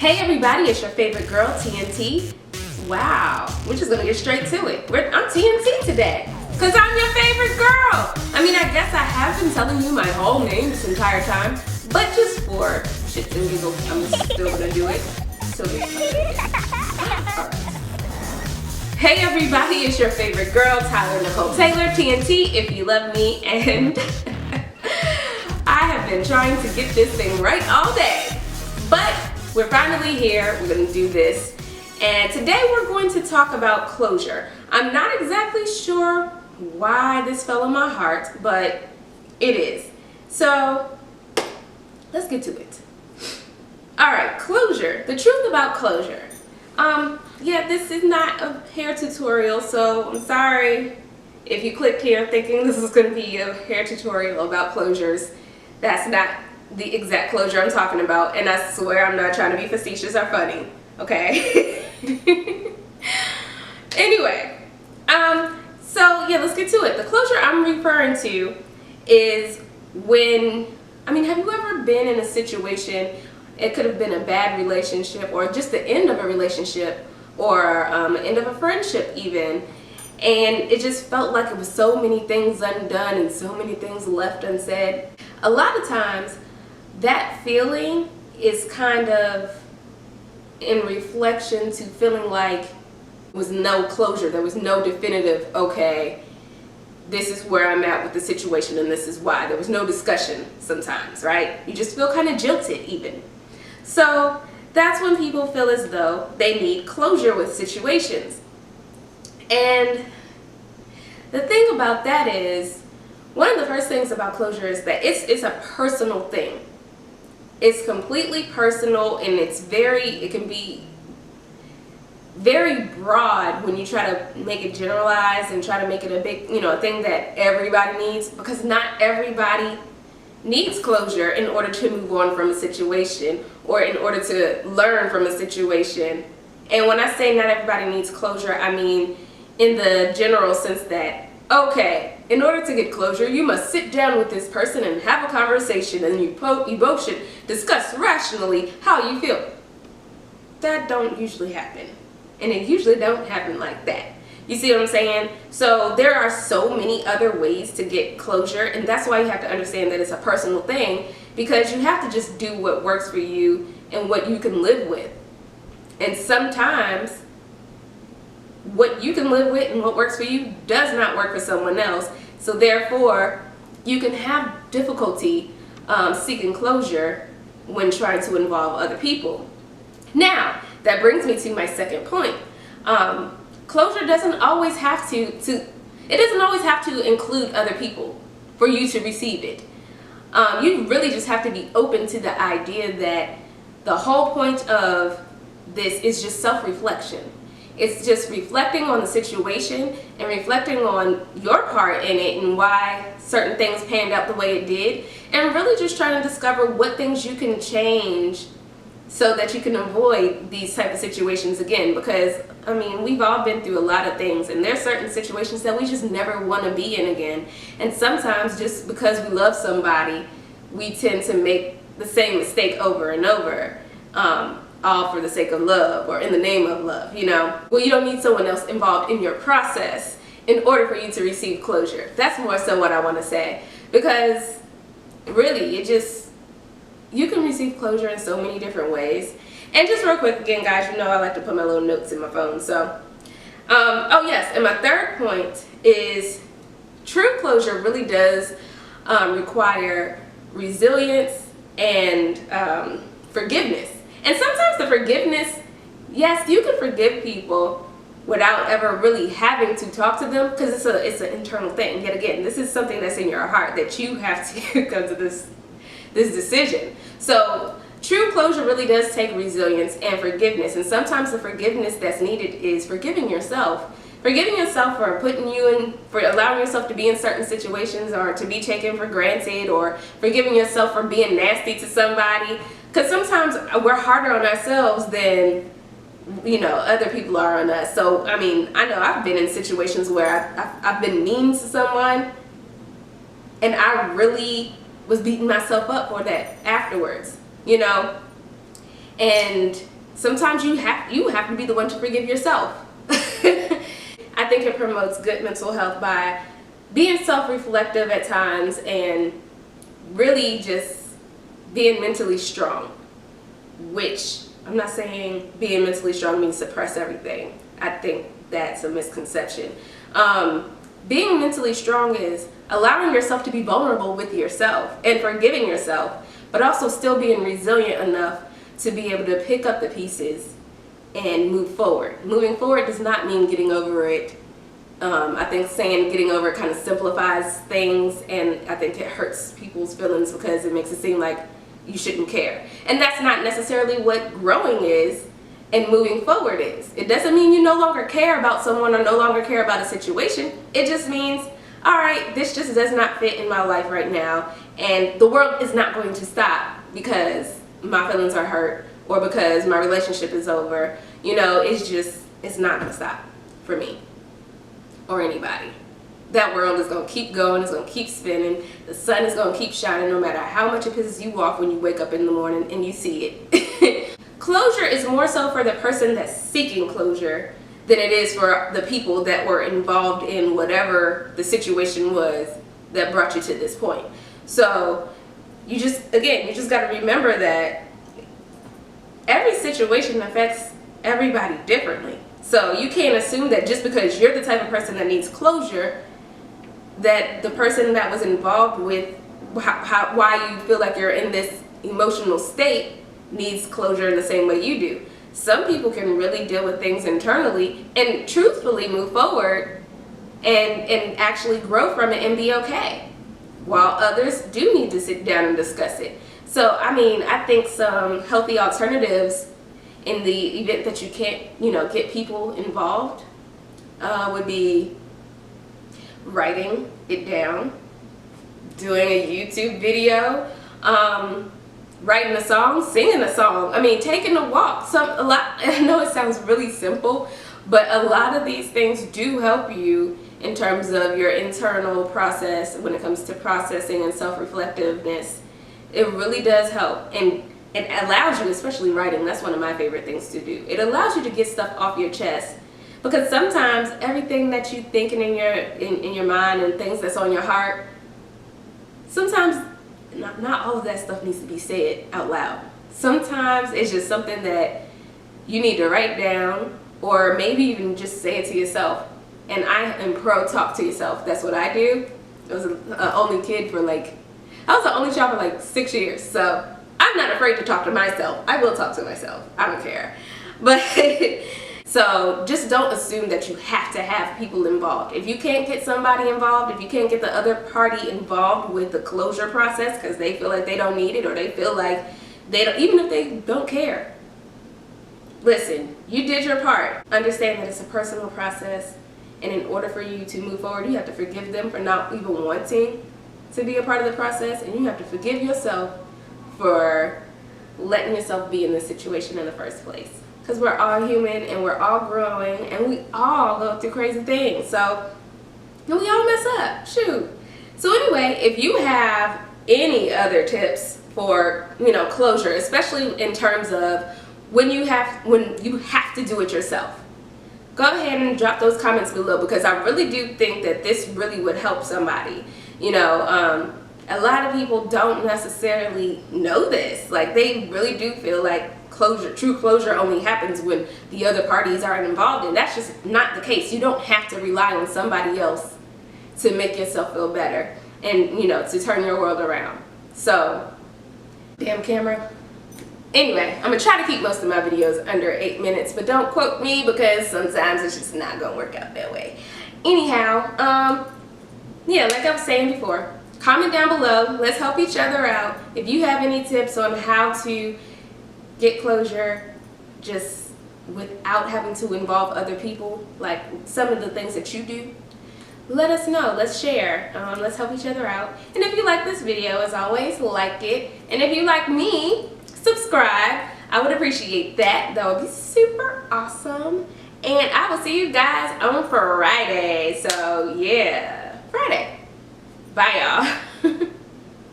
Hey everybody, it's your favorite girl, TNT. Wow, we're just gonna get straight to it. I'm TNT today, because I'm your favorite girl. I mean, I guess I have been telling you my whole name this entire time, but just for shits and giggles, I'm still gonna do it. So Alright. Hey everybody, it's your favorite girl, Tyler Nicole Taylor, TNT, if you love me, and I have been trying to get this thing right all day, but we're finally here. We're going to do this, and today we're going to talk about closure. I'm not exactly sure why this fell on my heart, but it is. So let's get to it. All right, closure. The truth about closure. Yeah, this is not a hair tutorial, so I'm sorry if you clicked here thinking this is going to be a hair tutorial about closures. That's not the exact closure I'm talking about, and I swear I'm not trying to be facetious or funny, okay? Anyway, so yeah, let's get to it. The closure I'm referring to is when, I mean, have you ever been in a situation, it could have been a bad relationship or just the end of a relationship or end of a friendship even, and it just felt like it was so many things undone and so many things left unsaid. A lot of times that feeling is kind of in reflection to feeling like there was no closure, there was no definitive, okay, this is where I'm at with the situation and this is why. There was no discussion sometimes, right? You just feel kind of jilted even. So that's when people feel as though they need closure with situations. And the thing about that is, one of the first things about closure is that it's a personal thing. It's completely personal, and it can be very broad when you try to make it generalized and try to make it a big, a thing that everybody needs, because not everybody needs closure in order to move on from a situation or in order to learn from a situation. And when I say not everybody needs closure, I mean in the general sense that, okay, in order to get closure, you must sit down with this person and have a conversation, and you both should discuss rationally how you feel. That don't usually happen, and it usually don't happen like that. You see what I'm saying? So there are so many other ways to get closure, and that's why you have to understand that it's a personal thing, because you have to just do what works for you and what you can live with. And sometimes what you can live with and what works for you does not work for someone else. So therefore, you can have difficulty seeking closure when trying to involve other people. Now, that brings me to my second point. Closure doesn't always have to include other people for you to receive it. You really just have to be open to the idea that the whole point of this is just self-reflection. It's just reflecting on the situation and reflecting on your part in it and why certain things panned out the way it did, and really just trying to discover what things you can change so that you can avoid these type of situations again. Because, I mean, we've all been through a lot of things, and there's certain situations that we just never want to be in again. And sometimes just because we love somebody, we tend to make the same mistake over and over. All for the sake of love or in the name of love, Well, you don't need someone else involved in your process in order for you to receive closure. That's more so what I want to say, because really you can receive closure in so many different ways. And just real quick again, guys, I like to put my little notes in my phone. So, oh yes, and my third point is true closure really does require resilience and forgiveness. And sometimes the forgiveness, yes, you can forgive people without ever really having to talk to them, because it's an internal thing. Yet again, this is something that's in your heart that you have to come to this decision. So true closure really does take resilience and forgiveness, and sometimes the forgiveness that's needed is forgiving yourself. Forgiving yourself for for allowing yourself to be in certain situations or to be taken for granted, or forgiving yourself for being nasty to somebody. Because sometimes we're harder on ourselves than, other people are on us. So, I mean, I know I've been in situations where I've been mean to someone, and I really was beating myself up for that afterwards, And sometimes you have to be the one to forgive yourself. I think it promotes good mental health by being self-reflective at times and really just being mentally strong, which I'm not saying being mentally strong means suppress everything. I think that's a misconception. Being mentally strong is allowing yourself to be vulnerable with yourself and forgiving yourself, but also still being resilient enough to be able to pick up the pieces and move forward. Moving forward does not mean getting over it. I think saying getting over it kind of simplifies things, and I think it hurts people's feelings because it makes it seem like you shouldn't care. And that's not necessarily what growing is and moving forward is. It doesn't mean you no longer care about someone or no longer care about a situation. It just means, all right, this just does not fit in my life right now, and the world is not going to stop because my feelings are hurt or because my relationship is over. You know, it's not going to stop for me or anybody. That world is going to keep going, it's going to keep spinning, the sun is going to keep shining no matter how much it pisses you off when you wake up in the morning and you see it. Closure is more so for the person that's seeking closure than it is for the people that were involved in whatever the situation was that brought you to this point. So you just got to remember that every situation affects everybody differently. So you can't assume that just because you're the type of person that needs closure, that the person that was involved with why you feel like you're in this emotional state needs closure in the same way you do. Some people can really deal with things internally and truthfully move forward and actually grow from it and be okay, while others do need to sit down and discuss it. So, I mean, I think some healthy alternatives in the event that you can't, get people involved would be writing it down, doing a YouTube video, writing a song, singing a song. I mean, taking a walk. I know it sounds really simple, but a lot of these things do help you in terms of your internal process when it comes to processing and self-reflectiveness. It really does help, and it allows you, especially writing, that's one of my favorite things to do. It allows you to get stuff off your chest, because sometimes everything that you thinking in your mind and things that's on your heart, sometimes not all of that stuff needs to be said out loud. Sometimes it's just something that you need to write down, or maybe even just say it to yourself. And I am pro talk to yourself. That's what I do. I was an only kid for I was the only child for 6 years, so I'm not afraid to talk to myself. I will talk to myself. I don't care. But so just don't assume that you have to have people involved. If you can't get somebody involved, if you can't get the other party involved with the closure process because they feel like they don't need it, or they feel like they don't, even if they don't care, listen, you did your part. Understand that it's a personal process, and in order for you to move forward, you have to forgive them for not even wanting to be a part of the process, and you have to forgive yourself for letting yourself be in this situation in the first place. Because we're all human and we're all growing and we all go through crazy things. So, and we all mess up. Shoot. So anyway, if you have any other tips for, closure, especially in terms of when you have to do it yourself, go ahead and drop those comments below, because I really do think that this really would help somebody. A lot of people don't necessarily know this. They really do feel like true closure only happens when the other parties aren't involved, and that's just not the case. You don't have to rely on somebody else to make yourself feel better and, to turn your world around. So, damn camera. Anyway, I'm going to try to keep most of my videos under 8 minutes, but don't quote me, because sometimes it's just not going to work out that way. Anyhow, yeah, like I was saying before, comment down below. Let's help each other out. If you have any tips on how to get closure just without having to involve other people, like some of the things that you do, let us know. Let's share. Let's help each other out. And if you like this video, as always, like it. And if you like me, subscribe. I would appreciate that. That would be super awesome. And I will see you guys on Friday. So yeah, Friday. Bye, y'all.